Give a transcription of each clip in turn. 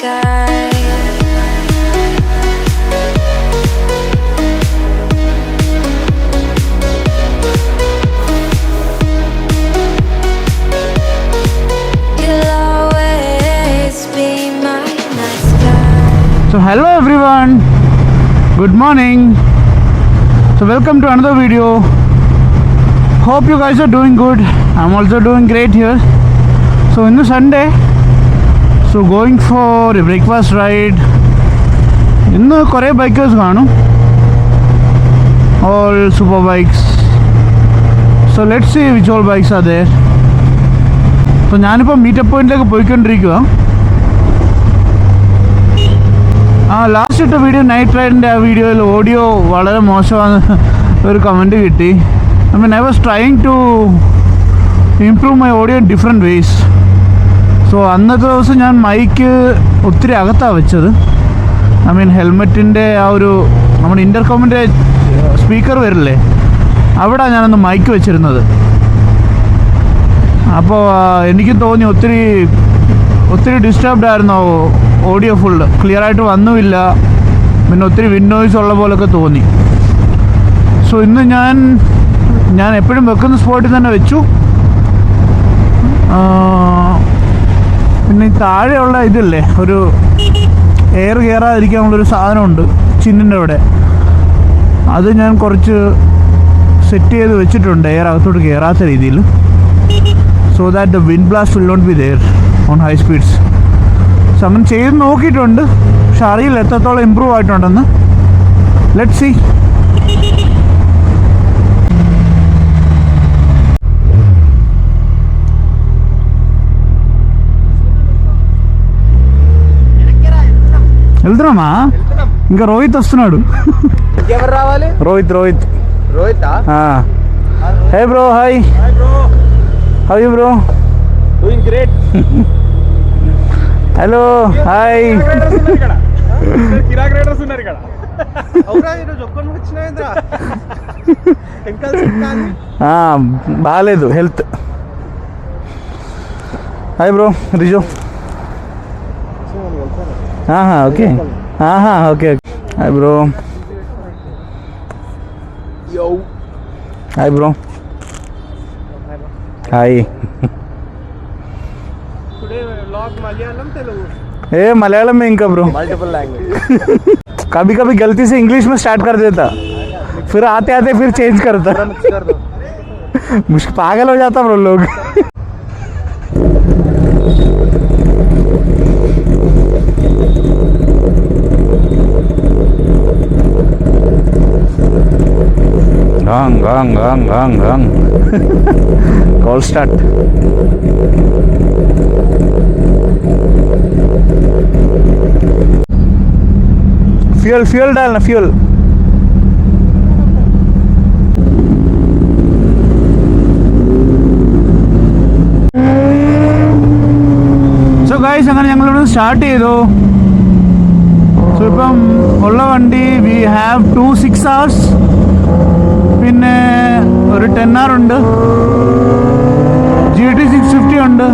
sky. You'll always be my night sky. So hello everyone, good morning. So welcome to another video. Hope you guys are doing good. I'm also doing great here. So in the Sunday, so going for a breakfast ride. ഇന്ന് കുറേ bikers കാണും, all Superbikes. So let's see which all bikes are there. So ഞാനിപ്പോൾ meetup പോയിന്റിലേക്ക് പോയിക്കൊണ്ടിരിക്കുക. Last ഇട്ട video night റൈഡിൻ്റെ ആ വീഡിയോയിൽ audio വളരെ മോശമാണ് ഒരു കമൻറ്റ് കിട്ടി. I mean, I was trying to improve my audio in different ways. So അന്നത്തെ ദിവസം ഞാൻ മൈക്ക് ഒത്തിരി അകത്താണ് വെച്ചത്. ഐ മീൻ ഹെൽമെറ്റിൻ്റെ ആ ഒരു നമ്മുടെ ഇൻ്റർകോമിൻ്റെ സ്പീക്കർ വരില്ലേ, അവിടെ ഞാനൊന്ന് മൈക്ക് വെച്ചിരുന്നത്. അപ്പോൾ എനിക്ക് തോന്നി ഒത്തിരി ഡിസ്റ്റർബ്ഡ് ആയിരുന്നു ഓഡിയോ, ഫുള്ള് ക്ലിയർ ആയിട്ട് വന്നുമില്ല, പിന്നെ ഒത്തിരി വിൻഡോയ്സ് ഉള്ള പോലൊക്കെ തോന്നി. സോ ഇന്ന് ഞാൻ എപ്പോഴും വെക്കുന്ന സ്പോട്ടിൽ തന്നെ വെച്ചു. പിന്നെ താഴെയുള്ള ഇതില്ലേ, ഒരു എയർ കയറാതിരിക്കാനുള്ളൊരു സാധനമുണ്ട് ചിന്നിൻ്റെ അവിടെ, അത് ഞാൻ കുറച്ച് സെറ്റ് ചെയ്ത് വെച്ചിട്ടുണ്ട് എയർ അകത്തോട്ട് കയറാത്ത രീതിയിൽ. So that the wind blast will not be there on high speeds. So അങ്ങനെ ചെയ്ത് നോക്കിയിട്ടുണ്ട്, പക്ഷെ അറിയില്ല എത്രത്തോളം ഇമ്പ്രൂവ് ആയിട്ടുണ്ടെന്ന്. Let's see. వెళ్తున్నామా? ఇంకా రోహిత్ వస్తున్నాడు. ఎవరు రావాలి? Rohit. Hey bro, hi. How you bro? Doing great. Hello, hi. కిరాక్ రైడర్స్ ఉన్నారు ఇక్కడ. అవురా, ఈరోజు ఒక్కని వచ్చినాయింద్రా. బాగాలేదు health. Hi bro, Rizo. Okay okay. Hi bro. Hi bro. Hi. Today vlog Malayalam Telugu? Malayalam में इनका ब्रो मल्टीपल लैंग्वेज. कभी कभी गलती से इंग्लिश में स्टार्ट कर देता, फिर आते आते फिर चेंज करता. मुश्किल, पागल हो जाता ब्रो लोग. Gang. Call start. Fuel डालना, fuel. So guys, അങ്ങനെ ഞങ്ങളിവിടെ സ്റ്റാർട്ട് ചെയ്തു. സോ ഇപ്പം ഉള്ള വണ്ടി വി ഹാവ് 2 6 hours, പിന്നെ ഒരു 10 hour ഉണ്ട്, GT 650 ഉണ്ട്,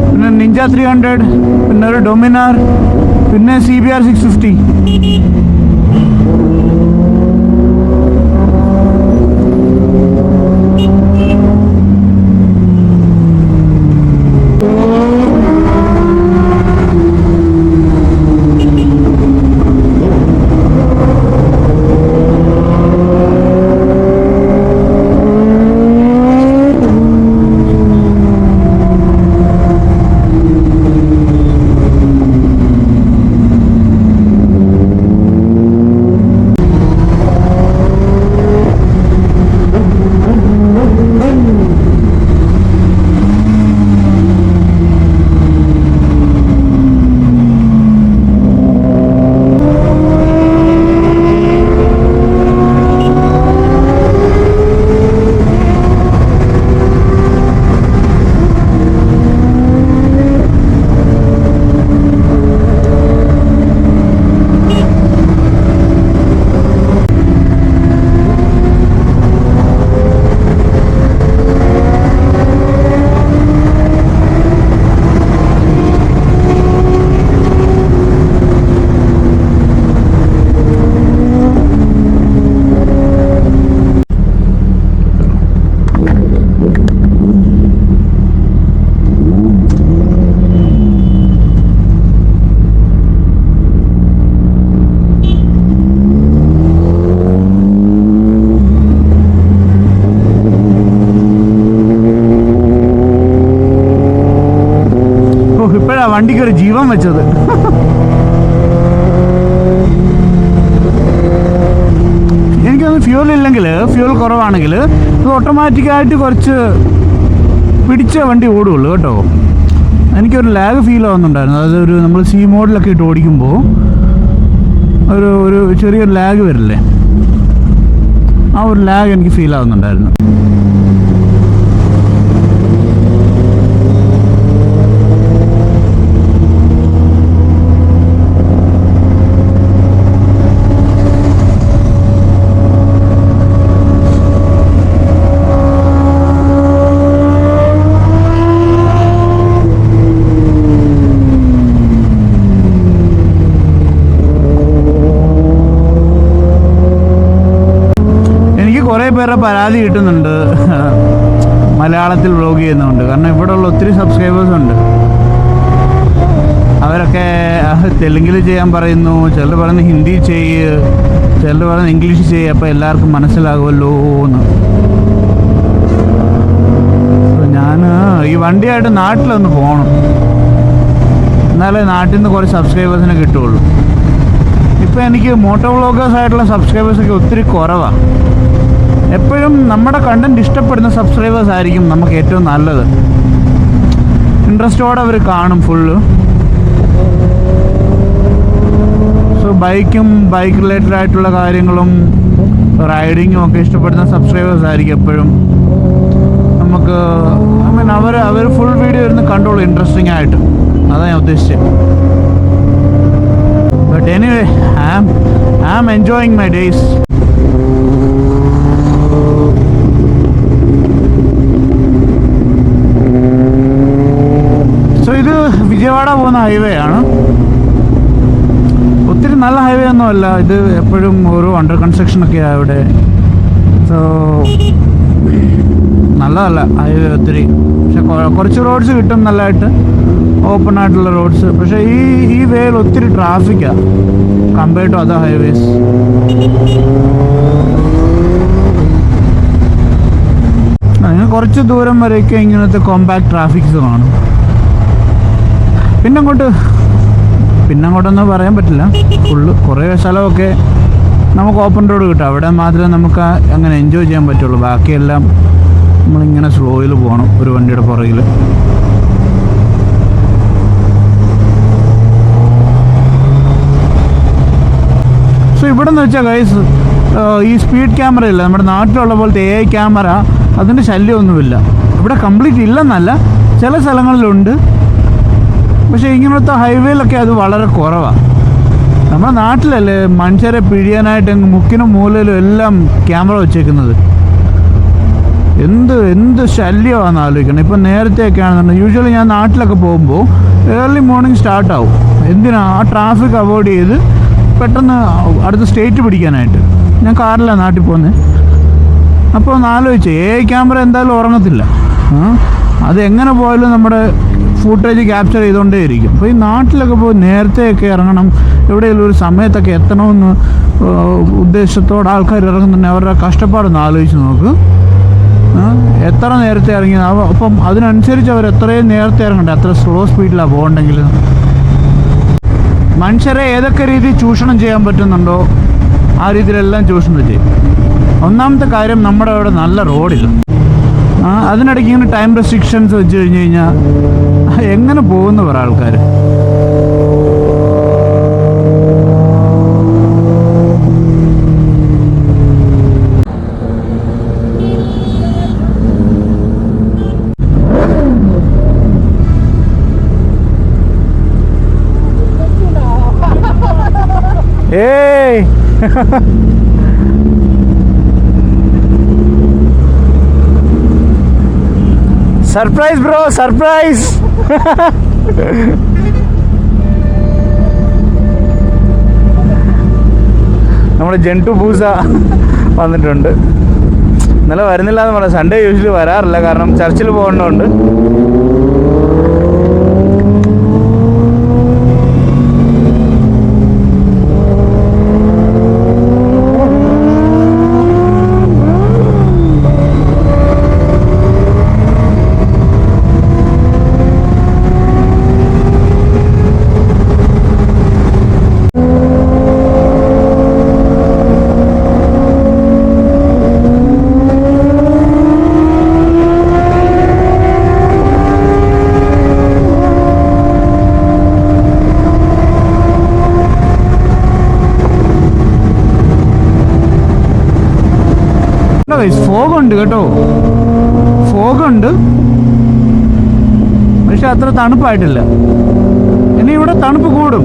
പിന്നെ നിഞ്ച 300, പിന്നെ ഒരു ഡൊമിനാർ, പിന്നെ CBR 650. ഇപ്പോഴാണ് വണ്ടിക്ക് ഒരു ജീവൻ വെച്ചത്. എനിക്കൊന്ന് ഫ്യൂൽ ഇല്ലെങ്കിൽ, ഫ്യൂൽ കുറവാണെങ്കിൽ ഇത് ഓട്ടോമാറ്റിക്കായിട്ട് കുറച്ച് പിടിച്ച വണ്ടി ഓടുകയുള്ളൂ കേട്ടോ. എനിക്കൊരു ലാഗ് ഫീൽ ആവുന്നുണ്ടായിരുന്നു. അതൊരു നമ്മൾ സി മോഡിലൊക്കെ ഇട്ട് ഓടിക്കുമ്പോൾ ഒരു ചെറിയൊരു ലാഗ് വരില്ലേ, ആ ഒരു ലാഗ് എനിക്ക് ഫീൽ ആവുന്നുണ്ടായിരുന്നു. കുറേ പേരുടെ പരാതി കിട്ടുന്നുണ്ട് മലയാളത്തിൽ വ്ലോഗ് ചെയ്യുന്നുണ്ട്. കാരണം ഇവിടെയുള്ള ഒത്തിരി സബ്സ്ക്രൈബേഴ്സ് ഉണ്ട്. അവരൊക്കെ തെലുങ്കിൽ ചെയ്യാൻ പറയുന്നു, ചിലർ പറയുന്നത് ഹിന്ദി ചെയ്യ്, ചിലർ പറയുന്നത് ഇംഗ്ലീഷ് ചെയ്യ്, അപ്പോൾ എല്ലാവർക്കും മനസ്സിലാകുമല്ലോ എന്ന്. ഞാൻ ഈ വണ്ടിയായിട്ട് നാട്ടിലൊന്ന് പോകണം, എന്നാലേ നാട്ടിൽ നിന്ന് കുറച്ച് സബ്സ്ക്രൈബേഴ്സിനെ കിട്ടുകയുള്ളൂ. ഇപ്പോൾ എനിക്ക് മോട്ടോ വ്ളോഗേഴ്സായിട്ടുള്ള സബ്സ്ക്രൈബേഴ്സൊക്കെ ഒത്തിരി കുറവാണ്. എപ്പോഴും നമ്മുടെ കണ്ടൻറ്റ് ഇഷ്ടപ്പെടുന്ന സബ്സ്ക്രൈബേഴ്സ് ആയിരിക്കും നമുക്ക് ഏറ്റവും നല്ലത്. ഇൻട്രസ്റ്റോടെ അവർ കാണും ഫുള്ള്. സോ ബൈക്ക് റിലേറ്റഡ് ആയിട്ടുള്ള കാര്യങ്ങളും റൈഡിങ്ങും ഒക്കെ ഇഷ്ടപ്പെടുന്ന സബ്സ്ക്രൈബേഴ്സ് ആയിരിക്കും എപ്പോഴും നമുക്ക്. അവർ ഫുൾ വീഡിയോ ഇരുന്ന് കണ്ടോളൂ ഇൻട്രസ്റ്റിംഗ് ആയിട്ട്. അതാണ് ഞാൻ ഉദ്ദേശിച്ചത്. But anyway I am enjoying my days. ഇത് വിജയവാഡ പോകുന്ന ഹൈവേ ആണ്. ഒത്തിരി നല്ല ഹൈവേ ഒന്നുമല്ല ഇത്, എപ്പോഴും ഓരോ അണ്ടർ കൺസ്ട്രക്ഷനൊക്കെയാണ് ഇവിടെ. സോ നല്ലതല്ല ഹൈവേ ഒത്തിരി. പക്ഷെ കുറച്ച് റോഡ്സ് കിട്ടും നല്ലതായിട്ട്, ഓപ്പൺ ആയിട്ടുള്ള റോഡ്സ്. പക്ഷേ ഈ വേയിൽ ഒത്തിരി ട്രാഫിക്കാണ് കമ്പയർഡ് ടു അതർ ഹൈവേസ്. അങ്ങനെ കുറച്ച് ദൂരം വരെയൊക്കെ ഇങ്ങനത്തെ കോമ്പാക്ട് ട്രാഫിക്സ് കാണും. പിന്നങ്ങോട്ടൊന്നും പറയാൻ പറ്റില്ല. ഫുള്ള് കുറേ സ്ഥലമൊക്കെ നമുക്ക് ഓപ്പൺ റോഡ് കിട്ടും. അവിടെ മാത്രമേ നമുക്ക് അങ്ങനെ എൻജോയ് ചെയ്യാൻ പറ്റുള്ളൂ. ബാക്കിയെല്ലാം നമ്മളിങ്ങനെ സ്ലോയിൽ പോകണം ഒരു വണ്ടിയുടെ പുറകിൽ. സോ ഇവിടെ നിന്ന് വെച്ചാൽ ഗൈസ്, ഈ സ്പീഡ് ക്യാമറ ഇല്ല നമ്മുടെ നാട്ടിലുള്ള പോലത്തെ AI ക്യാമറ, അതിൻ്റെ ശല്യമൊന്നുമില്ല ഇവിടെ. കംപ്ലീറ്റ് ഇല്ലെന്നല്ല, ചില സ്ഥലങ്ങളിലുണ്ട്. പക്ഷേ ഇങ്ങനത്തെ ഹൈവേയിലൊക്കെ അത് വളരെ കുറവാണ്. നമ്മുടെ നാട്ടിലല്ലേ മനുഷ്യരെ പിഴിയാനായിട്ട് മുക്കിനും മൂലയിലും എല്ലാം ക്യാമറ വെച്ചേക്കുന്നത്. എന്ത് ശല്യമാണെന്ന് ആലോചിക്കണം. ഇപ്പം നേരത്തെയൊക്കെ ആണെന്നുണ്ടെങ്കിൽ യൂഷ്വലി ഞാൻ നാട്ടിലൊക്കെ പോകുമ്പോൾ ഏർലി മോർണിംഗ് സ്റ്റാർട്ടാവും. എന്തിനാ? ആ ട്രാഫിക് അവോയ്ഡ് ചെയ്ത് പെട്ടെന്ന് അടുത്ത സ്റ്റേറ്റ് പിടിക്കാനായിട്ട്. ഞാൻ കാറിലാണ് നാട്ടിൽ പോകുന്നത്. അപ്പോൾ ഒന്ന് ആലോചിച്ച്, AI ക്യാമറ എന്തായാലും ഉറങ്ങത്തില്ല. അത് എങ്ങനെ പോയാലും നമ്മുടെ ഫുട്ടേജ് ക്യാപ്ചർ ചെയ്തുകൊണ്ടേ ഇരിക്കും. അപ്പോൾ ഈ നാട്ടിലൊക്കെ പോയി നേരത്തെയൊക്കെ ഇറങ്ങണം, എവിടെയെങ്കിലും ഒരു സമയത്തൊക്കെ എത്തണമെന്ന് ഉദ്ദേശത്തോടെ ആൾക്കാർ ഇറങ്ങുന്നുണ്ടെങ്കിൽ അവരുടെ കഷ്ടപ്പാടൊന്ന് ആലോചിച്ച് നോക്ക്. എത്ര നേരത്തെ ഇറങ്ങി, അപ്പം അതിനനുസരിച്ച് അവർ എത്രയും നേരത്തെ ഇറങ്ങണ്ടേ, അത്ര സ്ലോ സ്പീഡിലാണ് പോകണ്ടെങ്കിൽ. മനുഷ്യരെ ഏതൊക്കെ രീതിയിൽ ചൂഷണം ചെയ്യാൻ പറ്റുന്നുണ്ടോ ആ രീതിയിലെല്ലാം ചൂഷണം ചെയ്യും. ഒന്നാമത്തെ കാര്യം, നമ്മുടെ അവിടെ നല്ല റോഡില്ല. അതിനിടയ്ക്ക് ഇങ്ങനെ ടൈം റെസ്ട്രിക്ഷൻസ് വെച്ച് കഴിഞ്ഞ് കഴിഞ്ഞാൽ എങ്ങനെ പോകുന്നു പറ ആൾക്കാർ. ഏയ് സർപ്രൈസ് ബ്രോ, സർപ്രൈസ്. നമ്മുടെ ജെൻറ്റു പൂസ വന്നിട്ടുണ്ട്. ഇന്നലെ വരുന്നില്ല എന്ന് പറയാം. സൺഡേ യൂഷ്വലി വരാറില്ല, കാരണം ചർച്ചിൽ പോകേണ്ടതുകൊണ്ട്. ഉണ്ട് കേട്ടോ, ഫോഗുണ്ട്, പക്ഷെ അത്ര തണുപ്പായിട്ടില്ല. ഇനി ഇവിടെ തണുപ്പ് കൂടും.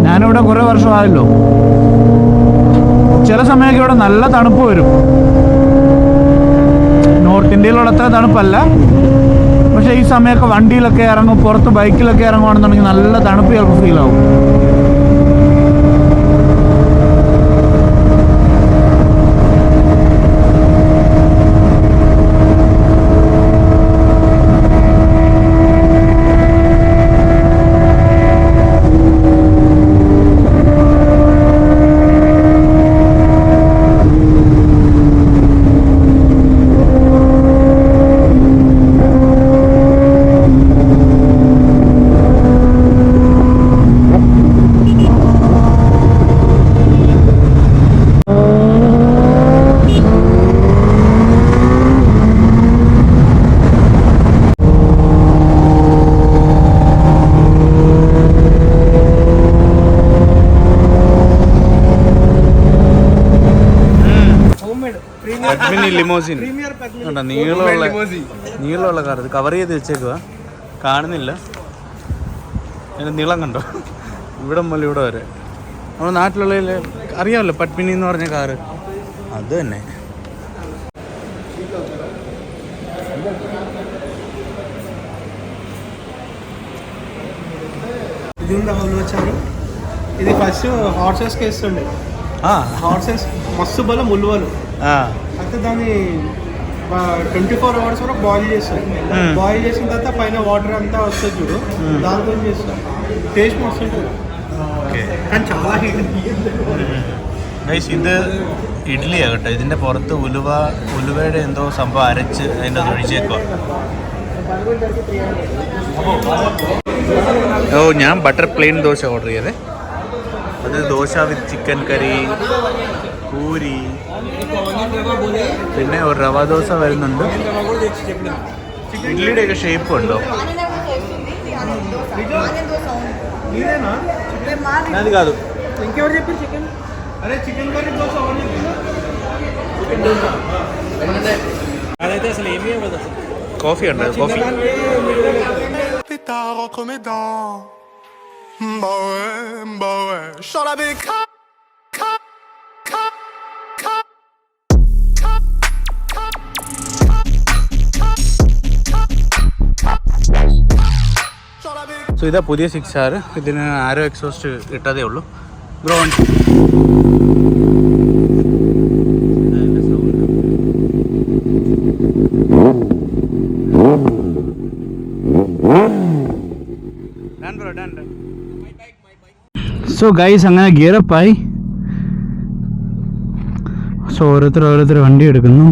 ഞാനിവിടെ കുറേ വർഷമായല്ലോ. ചില സമയമൊക്കെ ഇവിടെ നല്ല തണുപ്പ് വരും. നോർത്ത് ഇന്ത്യയിലുള്ള അത്ര തണുപ്പല്ല, പക്ഷേ ഈ സമയമൊക്കെ വണ്ടിയിലൊക്കെ ഇറങ്ങും, പുറത്ത് ബൈക്കിലൊക്കെ ഇറങ്ങുകയാണെന്നുണ്ടെങ്കിൽ നല്ല തണുപ്പ് ചിലപ്പോൾ ഫീലാവും. ലിമോസിൻ നീളമുള്ള കാർ, ഇത് കവർ ചെയ്ത് വെച്ചേക്കുക, കാണുന്നില്ല. അതിൻ്റെ നീളം കണ്ടോ, ഇവിടെ മുതൽ ഇവിടെ വരെ. നമ്മുടെ നാട്ടിലുള്ളതിൽ അറിയാമല്ലോ, പത്മിനി എന്ന് പറഞ്ഞ കാറ്, അത് തന്നെ. ఇది ఫస్ట్ హార్సెస్కి వేస్తుండే, హార్సెస్ మస్తు బలం ఉలువలు. అయితే దాన్ని 24 hours వరకు బాయిల్ చేస్తారు. బాయిల్ చేసిన తర్వాత పైన వాటర్ అంతా వస్తుంది చూడు, దాంతో చేస్తారు. ടേസ്റ്റ് മസ്റ്റ് ഉണ്ട്, కానీ చాలా ഹീറ്റ്. ഇത് ഇഡ്ഡലിയാണ് കേട്ടോ. ഇതിൻ്റെ പുറത്ത് ഉലുവയുടെ എന്തോ സംഭവം അരച്ച് അതിൻ്റെ അത് ഒഴിച്ചേക്കോ. ഞാൻ ബട്ടർ പ്ലെയിൻ ദോശ ഓർഡർ ചെയ്തേ. അത് ദോശ വിത്ത് ചിക്കൻ കറി, പൂരി, പിന്നെ ഒരു റവ ദോശ വരുന്നുണ്ട്. ഇഡ്ഡലിയുടെയൊക്കെ ഷേപ്പ് ഉണ്ടോ? అది కాదు, ఇంకెవరు చెప్పారు చికెన్? అరే చికెన్ కర్రీ దోశ, అదైతే అసలు ఏమీ ఇవ్వదు. కాఫీ ഉണ്ട്, కాఫీ. സോ ഇതാ പുതിയ 6R. ഇതിന് ആരോ എക്സോസ്റ്റ് ഇട്ടതേ ഉള്ളൂ. ബ്രോൺ സോ ഗൈസ്, അങ്ങനെ ഗിയറപ്പായി. സോ ഓരോരുത്തർ വണ്ടി എടുക്കുന്നു.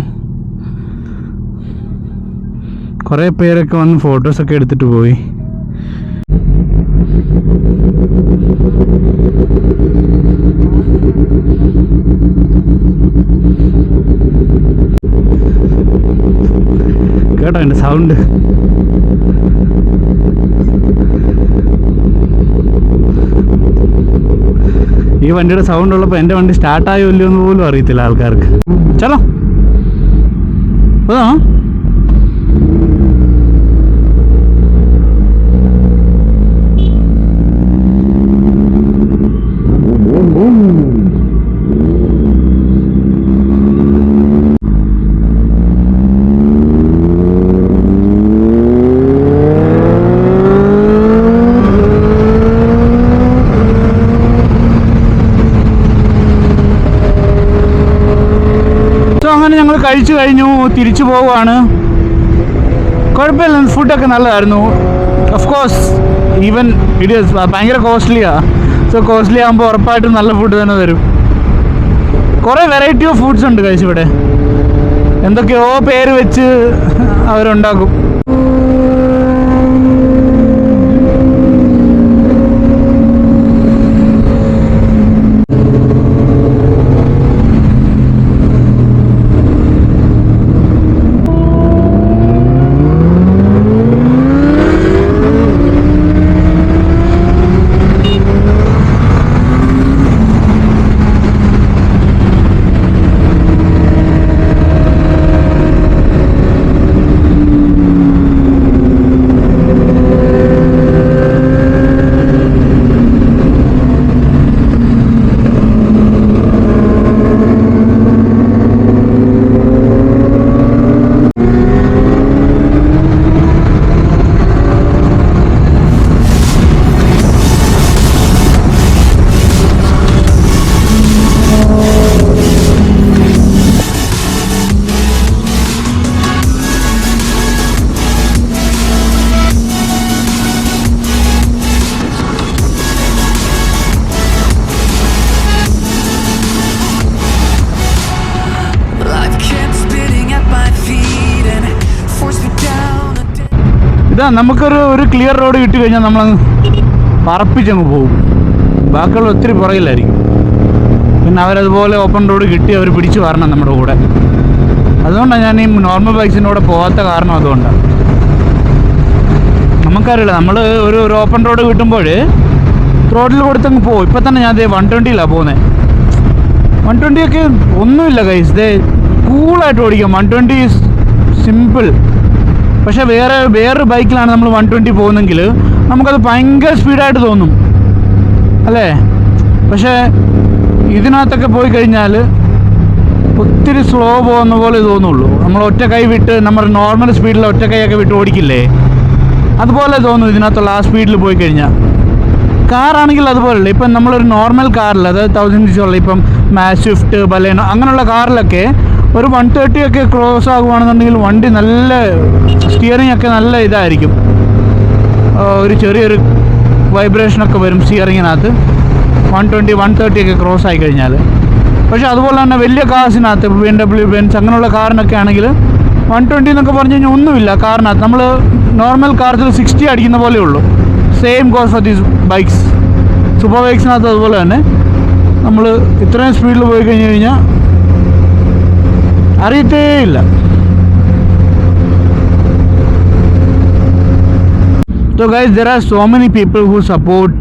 കുറേ പേരൊക്കെ വന്ന് ഫോട്ടോസൊക്കെ എടുത്തിട്ട് പോയി. കേട്ടോ എൻ്റെ സൗണ്ട്? ഈ വണ്ടിയുടെ സൗണ്ട് ഉള്ളപ്പോൾ എൻ്റെ വണ്ടി സ്റ്റാർട്ടായോ ഇല്ലയോ എന്ന് പോലും അറിയത്തില്ല ആൾക്കാർക്ക്. ചലോ അതാ. അങ്ങനെ ഞങ്ങൾ കഴിച്ചു കഴിഞ്ഞു, തിരിച്ചു പോവുകയാണ്. കുഴപ്പമില്ല, ഫുഡൊക്കെ നല്ലതായിരുന്നു. Of course even it is ഭയങ്കര കോസ്റ്റ്ലിയാണ്. സോ കോസ്റ്റ്ലി ആകുമ്പോൾ ഉറപ്പായിട്ടും നല്ല ഫുഡ് തന്നെ തരും. കുറേ വെറൈറ്റി ഓഫ് ഫുഡ്സ് ഉണ്ട് കഴിച്ച് ഇവിടെ. എന്തൊക്കെയോ പേര് വെച്ച് അവരുണ്ടാക്കും. ഇതാ നമുക്കൊരു ക്ലിയർ റോഡ് കിട്ടി കഴിഞ്ഞാൽ നമ്മളങ്ങ് പറപ്പിച്ചങ്ങ് പോകും. ബാക്കിയുള്ള ഒത്തിരി പുറകിലായിരിക്കും. പിന്നെ അവരതുപോലെ ഓപ്പൺ റോഡ് കിട്ടി അവർ പിടിച്ചു വരണം നമ്മുടെ കൂടെ. അതുകൊണ്ടാണ് ഞാൻ ഈ നോർമൽ ബൈക്സിൻ്റെ കൂടെ പോകാത്ത കാരണം. അതുകൊണ്ടാണ് നമുക്കറിയില്ല, നമ്മൾ ഒരു ഓപ്പൺ റോഡ് കിട്ടുമ്പോൾ റോഡിൽ കൊടുത്തങ്ങ് പോകും. ഇപ്പം തന്നെ ഞാൻ 120ലാണ് പോകുന്നത്. 120 ഒക്കെ ഒന്നുമില്ല ഗൈസ്, കൂളായിട്ട് ഓടിക്കാം. 120 ഈസ് സിമ്പിൾ. പക്ഷേ വേറൊരു ബൈക്കിലാണ് നമ്മൾ 120 പോകുന്നെങ്കിൽ നമുക്കത് ഭയങ്കര സ്പീഡായിട്ട് തോന്നും അല്ലേ? പക്ഷേ ഇതിനകത്തൊക്കെ പോയി കഴിഞ്ഞാൽ ഒത്തിരി സ്ലോ പോകുന്ന പോലെ തോന്നുള്ളൂ. നമ്മൾ ഒറ്റ കൈ വിട്ട് നമ്മൾ നോർമൽ സ്പീഡിൽ ഒറ്റ കൈയൊക്കെ വിട്ട് ഓടിക്കില്ലേ, അതുപോലെ തോന്നും ഇതിനകത്തുള്ള ആ സ്പീഡിൽ പോയി കഴിഞ്ഞാൽ. കാറാണെങ്കിൽ അതുപോലെയല്ല. ഇപ്പം നമ്മളൊരു നോർമൽ കാറിൽ, അതായത് 1000cc ഉള്ള ഇപ്പം സ്വിഫ്റ്റ്, ബലേനോ അങ്ങനെയുള്ള കാറിലൊക്കെ ഒരു 130 ഒക്കെ ക്രോസ് ആകുകയാണെന്നുണ്ടെങ്കിൽ വണ്ടി നല്ല സ്റ്റിയറിംഗ് ഒക്കെ നല്ല ഇതായിരിക്കും. ഒരു ചെറിയൊരു വൈബ്രേഷനൊക്കെ വരും സ്റ്റിയറിങ്ങിനകത്ത് 120, 130 ഒക്കെ ക്രോസ് ആയി കഴിഞ്ഞാൽ. പക്ഷേ അതുപോലെ തന്നെ വലിയ കാറിനകത്ത് BMW, ബെൻസ് അങ്ങനെയുള്ള കാറിനൊക്കെ ആണെങ്കിൽ 120 എന്നൊക്കെ പറഞ്ഞു കഴിഞ്ഞാൽ ഒന്നുമില്ല കാറിനകത്ത്. നമ്മൾ നോർമൽ കാർസിൽ 60 അടിക്കുന്ന പോലെ ഉള്ളൂ. Same goes for these bikes. Super ബൈക്സിനകത്ത് അതുപോലെ തന്നെ നമ്മൾ ഇത്രയും സ്പീഡിൽ പോയി കഴിഞ്ഞ് കഴിഞ്ഞാൽ അറിയത്തേ ഇല്ല. So guys, there are so many people who support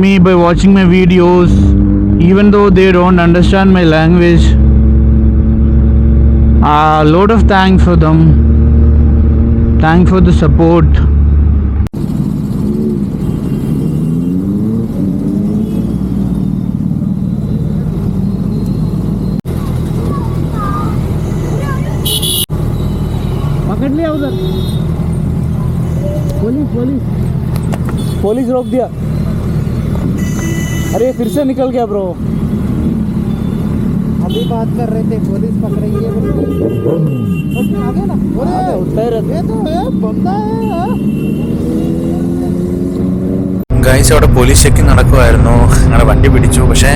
me by watching my videos, even though they don't understand my language. A lot of thanks for them. Thanks for the support. पकड़ लिया उधर, police रोक दिया. अरे फिर से निकल गया ब्रो. अभी बात कर रहे थे, पुलिस पकड़ेगी ये आगे ना, ये तो है बंदा है. ഗൈസ്, അവിടെ പോലീസ് ചെക്കിങ് നടക്കുമായിരുന്നു. ഞങ്ങളുടെ വണ്ടി പിടിച്ചു, പക്ഷേ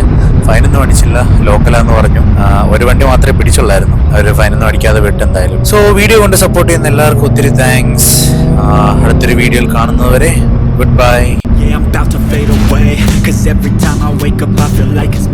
ഫൈനൊന്നും അടിച്ചില്ല. ലോക്കലാന്ന് പറഞ്ഞു. ഒരു വണ്ടി മാത്രമേ പിടിച്ചുള്ളായിരുന്നു. അവർ ഫൈനൊന്നും അടിക്കാതെ വിട്ട് എന്തായാലും. സോ വീഡിയോ കൊണ്ട് സപ്പോർട്ട് ചെയ്യുന്ന എല്ലാവർക്കും ഒത്തിരി താങ്ക്സ്. അടുത്തൊരു വീഡിയോയിൽ കാണുന്നതുവരെ good bye. Yeah, I'm about to fade away, 'cause every time I wake up I feel like it's